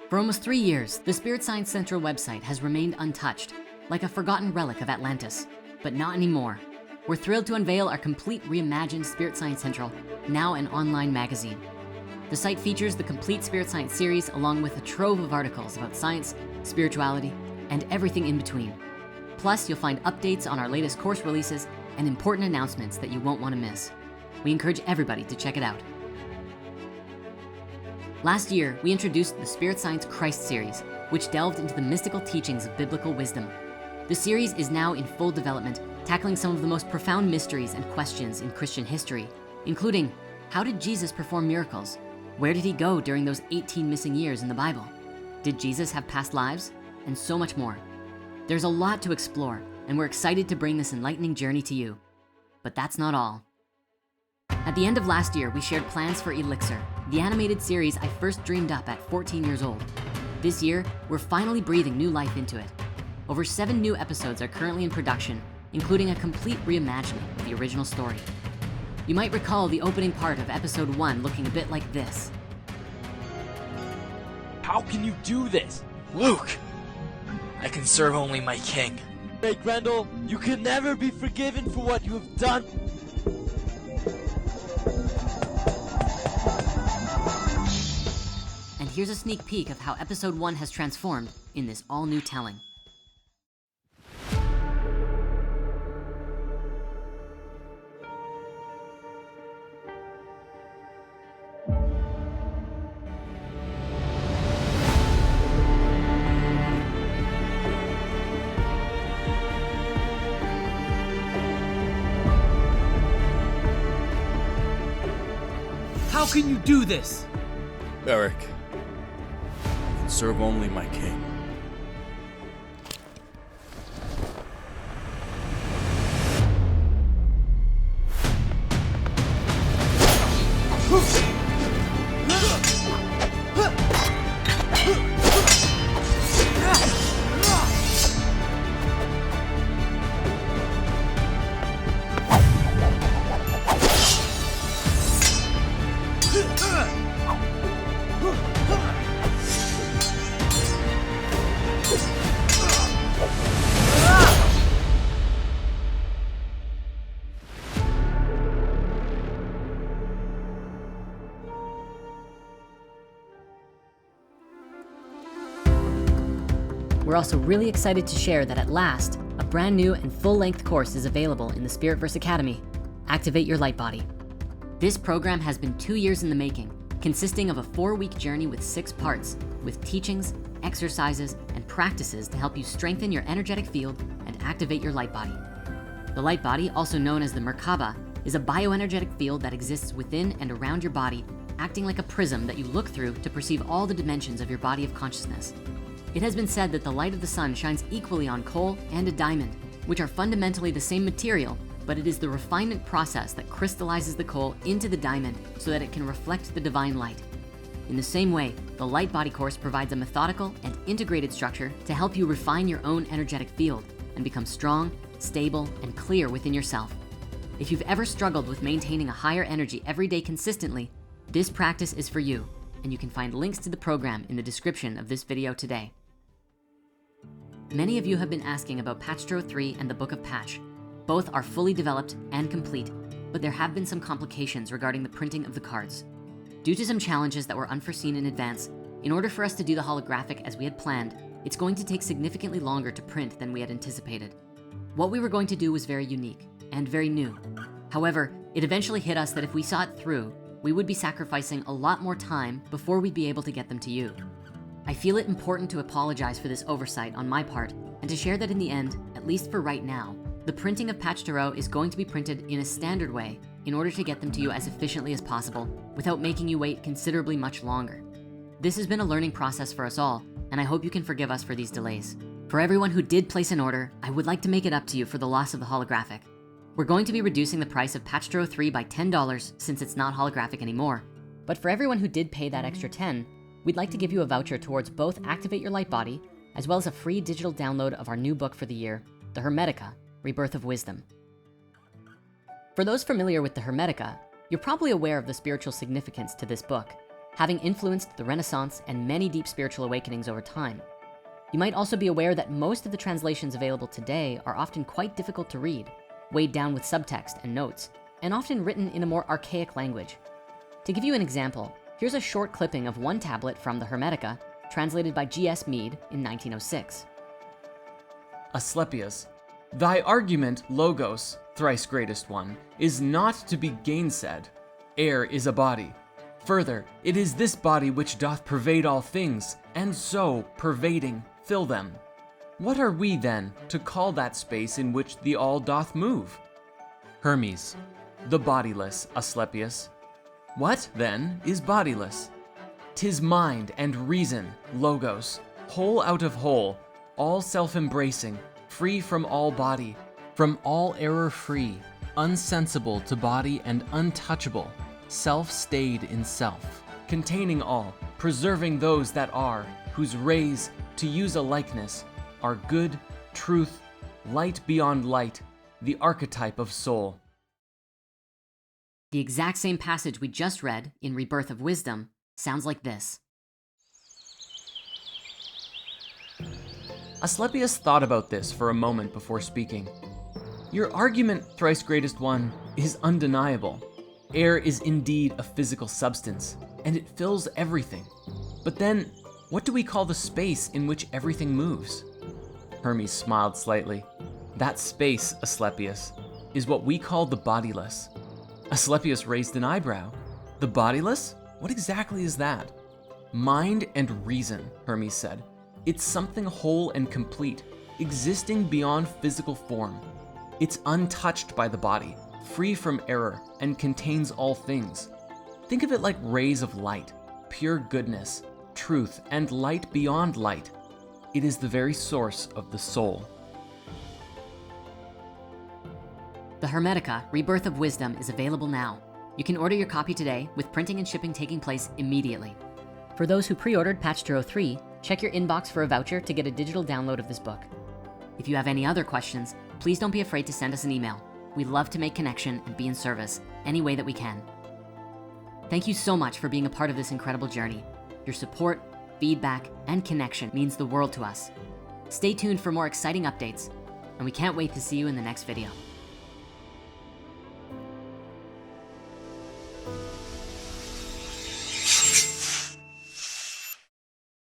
For almost 3 years, the Spirit Science Central website has remained untouched, like a forgotten relic of Atlantis, but not anymore. We're thrilled to unveil our complete reimagined Spirit Science Central, now an online magazine. The site features the complete Spirit Science series along with a trove of articles about science, spirituality, and everything in between. Plus, you'll find updates on our latest course releases and important announcements that you won't want to miss. We encourage everybody to check it out. Last year, we introduced the Spirit Science Christ series, which delved into the mystical teachings of biblical wisdom. The series is now in full development, tackling some of the most profound mysteries and questions in Christian history, including how did Jesus perform miracles? Where did he go during those 18 missing years in the Bible? Did Jesus have past lives? And so much more. There's a lot to explore, and we're excited to bring this enlightening journey to you. But that's not all. At the end of last year, we shared plans for Elixir, the animated series I first dreamed up at 14 years old. This year, we're finally breathing new life into it. Over 7 new episodes are currently in production, including a complete reimagining of the original story. You might recall the opening part of episode 1 looking a bit like this. How can you do this? Luke! I can serve only my king. Hey, Grendel, you can never be forgiven for what you have done. And here's a sneak peek of how episode 1 has transformed in this all-new telling. How can you do this? Eric, I can serve only my king. We're also really excited to share that at last, a brand new and full-length course is available in the Spiritverse Academy, Activate Your Light Body. This program has been 2 years in the making, consisting of a 4-week journey with 6 parts, with teachings, exercises, and practices to help you strengthen your energetic field and activate your light body. The light body, also known as the Merkaba, is a bioenergetic field that exists within and around your body, acting like a prism that you look through to perceive all the dimensions of your body of consciousness. It has been said that the light of the sun shines equally on coal and a diamond, which are fundamentally the same material, but it is the refinement process that crystallizes the coal into the diamond so that it can reflect the divine light. In the same way, the Light Body course provides a methodical and integrated structure to help you refine your own energetic field and become strong, stable, and clear within yourself. If you've ever struggled with maintaining a higher energy every day consistently, this practice is for you, and you can find links to the program in the description of this video today. Many of you have been asking about Patch 3 and the Book of Patch. Both are fully developed and complete, but there have been some complications regarding the printing of the cards. Due to some challenges that were unforeseen in advance, in order for us to do the holographic as we had planned, it's going to take significantly longer to print than we had anticipated. What we were going to do was very unique and very new. However, it eventually hit us that if we saw it through, we would be sacrificing a lot more time before we'd be able to get them to you. I feel it important to apologize for this oversight on my part and to share that in the end, at least for right now, the printing of Patch Tarot is going to be printed in a standard way in order to get them to you as efficiently as possible without making you wait considerably much longer. This has been a learning process for us all, and I hope you can forgive us for these delays. For everyone who did place an order, I would like to make it up to you for the loss of the holographic. We're going to be reducing the price of Patch Tarot 3 by $10 since it's not holographic anymore. But for everyone who did pay that extra $10, we'd like to give you a voucher towards both Activate Your Light Body, as well as a free digital download of our new book for the year, the Hermetica, Rebirth of Wisdom. For those familiar with the Hermetica, you're probably aware of the spiritual significance to this book. having influenced the Renaissance and many deep spiritual awakenings over time. You might also be aware that most of the translations available today are often quite difficult to read, weighed down with subtext and notes, and often written in a more archaic language. To give you an example, here's a short clipping of one tablet from the Hermetica, translated by G.S. Mead in 1906. Asclepius, thy argument, Logos, thrice greatest one, is not to be gainsaid. Air is a body. Further, it is this body which doth pervade all things, and so, pervading, fill them. What are we, then, to call that space in which the all doth move? Hermes, the bodiless, Asclepius. What, then, is bodiless? 'Tis mind and reason, Logos, whole out of whole, all self-embracing, free from all body, from all error free, unsensible to body and untouchable, self-stayed in self, containing all, preserving those that are, whose rays, to use a likeness, are good, truth, light beyond light, the archetype of soul. The exact same passage we just read in Rebirth of Wisdom sounds like this. Asclepius thought about this for a moment before speaking. Your argument, thrice greatest one, is undeniable. Air is indeed a physical substance, and it fills everything. But then, what do we call the space in which everything moves? Hermes smiled slightly. That space, Asclepius, is what we call the bodiless. Asclepius raised an eyebrow. The bodiless? What exactly is that? Mind and reason, Hermes said. It's something whole and complete, existing beyond physical form. It's untouched by the body, free from error, and contains all things. Think of it like rays of light, pure goodness, truth, and light beyond light. It is the very source of the soul. The Hermetica, Rebirth of Wisdom, is available now. You can order your copy today, with printing and shipping taking place immediately. For those who pre-ordered Patch 03, check your inbox for a voucher to get a digital download of this book. If you have any other questions, please don't be afraid to send us an email. We love to make connection and be in service any way that we can. Thank you so much for being a part of this incredible journey. Your support, feedback, and connection means the world to us. Stay tuned for more exciting updates, and we can't wait to see you in the next video.